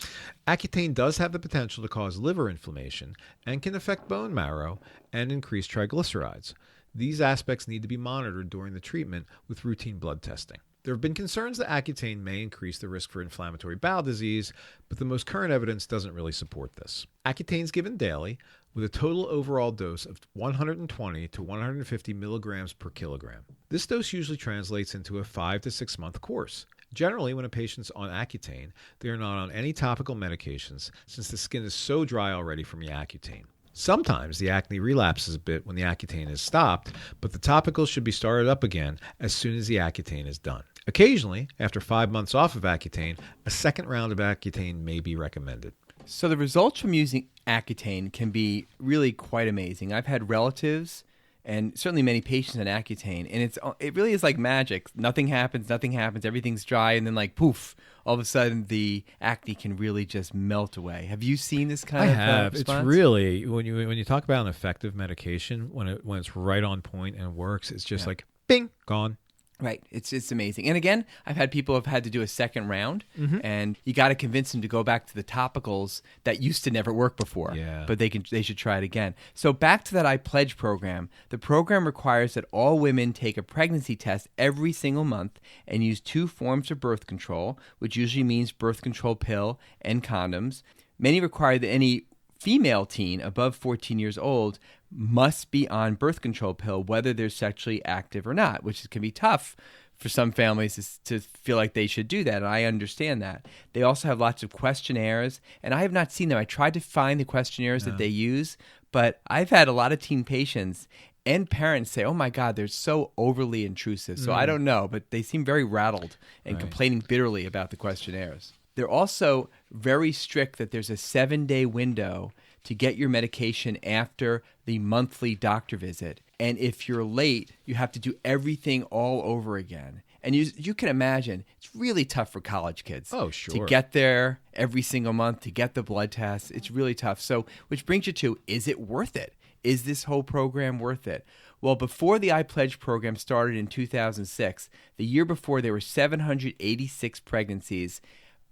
Accutane does have the potential to cause liver inflammation and can affect bone marrow and increase triglycerides. These aspects need to be monitored during the treatment with routine blood testing. There have been concerns that Accutane may increase the risk for inflammatory bowel disease, but the most current evidence doesn't really support this. Accutane is given daily with a total overall dose of 120 to 150 milligrams per kilogram. This dose usually translates into a 5 to 6 month course. Generally, when a patient's on Accutane, they are not on any topical medications since the skin is so dry already from the Accutane. Sometimes the acne relapses a bit when the Accutane is stopped, but the topicals should be started up again as soon as the Accutane is done. Occasionally, after 5 months off of Accutane, a second round of Accutane may be recommended. So the results from using Accutane can be really quite amazing. I've had relatives and certainly many patients on Accutane. And it really is like magic. Nothing happens, everything's dry, and then like poof, all of a sudden the acne can really just melt away. Have you seen this kind of have. response? It's really, when you talk about an effective medication, when it's right on point and works, it's just like bing, gone. Right. It's amazing. And again, I've had people have had to do a second round, and you got to convince them to go back to the topicals that used to never work before. Yeah. But they should try it again. So back to that I Pledge program. The program requires that all women take a pregnancy test every single month and use 2 forms of birth control, which usually means birth control pill and condoms. Many require that any female teen above 14 years old must be on birth control pill, whether they're sexually active or not, which can be tough for some families to feel like they should do that. And I understand that. They also have lots of questionnaires, and I have not seen them. I tried to find the questionnaires that they use, but I've had a lot of teen patients and parents say, oh my God, they're so overly intrusive. So I don't know, but they seem very rattled and complaining bitterly about the questionnaires. They're also very strict that there's a 7-day window to get your medication after the monthly doctor visit. And if you're late, you have to do everything all over again. And you can imagine, it's really tough for college kids. Oh, sure. To get there every single month, to get the blood tests. It's really tough. So, which brings you to, is it worth it? Is this whole program worth it? Well, before the I Pledge program started in 2006, the year before, there were 786 pregnancies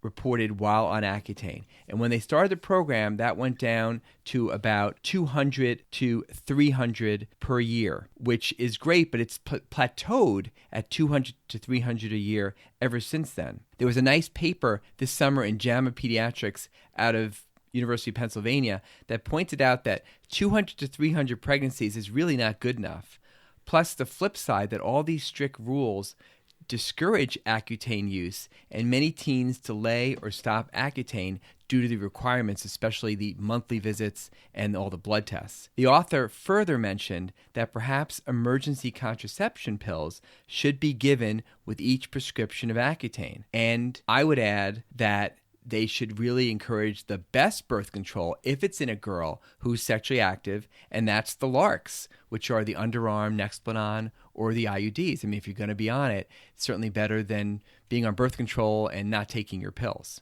reported while on Accutane. And when they started the program, that went down to about 200 to 300 per year, which is great, but it's plateaued at 200 to 300 a year ever since then. There was a nice paper this summer in JAMA Pediatrics out of University of Pennsylvania that pointed out that 200 to 300 pregnancies is really not good enough. Plus the flip side, that all these strict rules discourage Accutane use, and many teens delay or stop Accutane due to the requirements, especially the monthly visits and all the blood tests. The author further mentioned that perhaps emergency contraception pills should be given with each prescription of Accutane. And I would add that they should really encourage the best birth control if it's in a girl who's sexually active, and that's the LARCs, which are the underarm Nexplanon or the IUDs. I mean, if you're going to be on it, it's certainly better than being on birth control and not taking your pills.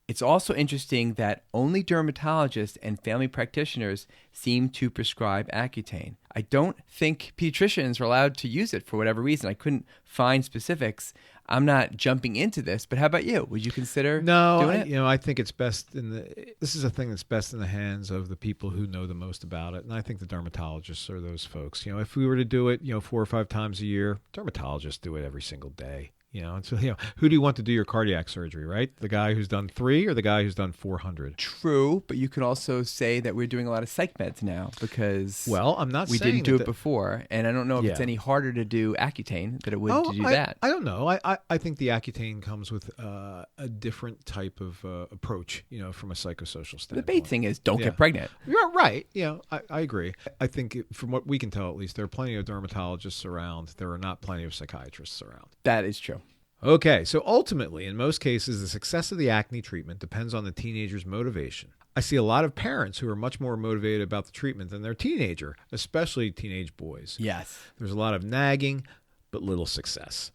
It's also interesting that only dermatologists and family practitioners seem to prescribe Accutane. I don't think pediatricians are allowed to use it for whatever reason. I couldn't find specifics. I'm not jumping into this, but how about you? Would you consider doing it? I think it's best this is a thing that's best in the hands of the people who know the most about it. And I think the dermatologists are those folks. If we were to do it, 4 or 5 times a year, dermatologists do it every single day. And so, who do you want to do your cardiac surgery, right? The guy who's done 3 or the guy who's done 400? True, but you could also say that we're doing a lot of psych meds now because I'm not we saying didn't do it before, and I don't know if it's any harder to do Accutane than it would to do that. I don't know. I think the Accutane comes with a different type of approach, from a psychosocial standpoint. The big thing is don't get pregnant. You're right. I agree. I think from what we can tell, at least, there are plenty of dermatologists around. There are not plenty of psychiatrists around. That is true. Okay, so ultimately, in most cases, the success of the acne treatment depends on the teenager's motivation. I see a lot of parents who are much more motivated about the treatment than their teenager, especially teenage boys. Yes. There's a lot of nagging, but little success.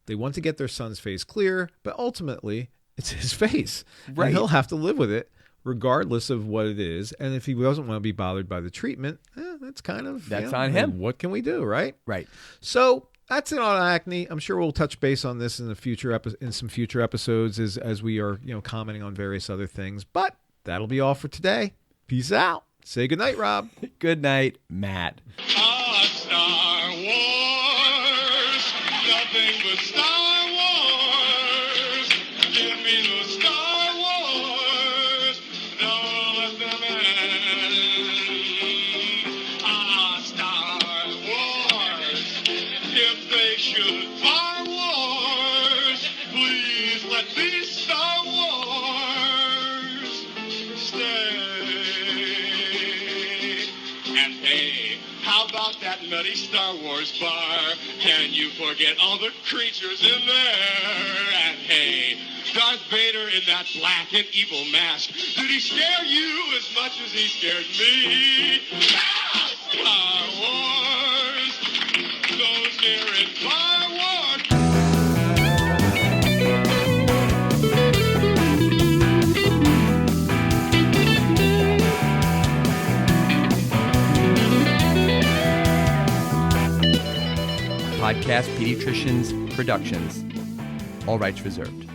They want to get their son's face clear, but ultimately, it's his face. Right. And he'll have to live with it, regardless of what it is. And if he doesn't want to be bothered by the treatment, that's kind of... That's on him. What can we do, right? Right. So... that's it on acne. I'm sure we'll touch base on this in some future episodes as we are, commenting on various other things. But that'll be all for today. Peace out. Say goodnight, Rob. Good night, Matt. Star Wars, nothing but Star Wars. Give me the Star Wars, no other man. Star Wars, if they should Star Wars, please let these Star Wars stay. And hey, how about that nutty Star Wars bar? Can you forget all the creatures in there? And hey, Darth Vader in that black and evil mask, did he scare you as much as he scared me? Star Wars! near in firewood. Podcast Pediatricians Productions. All rights reserved.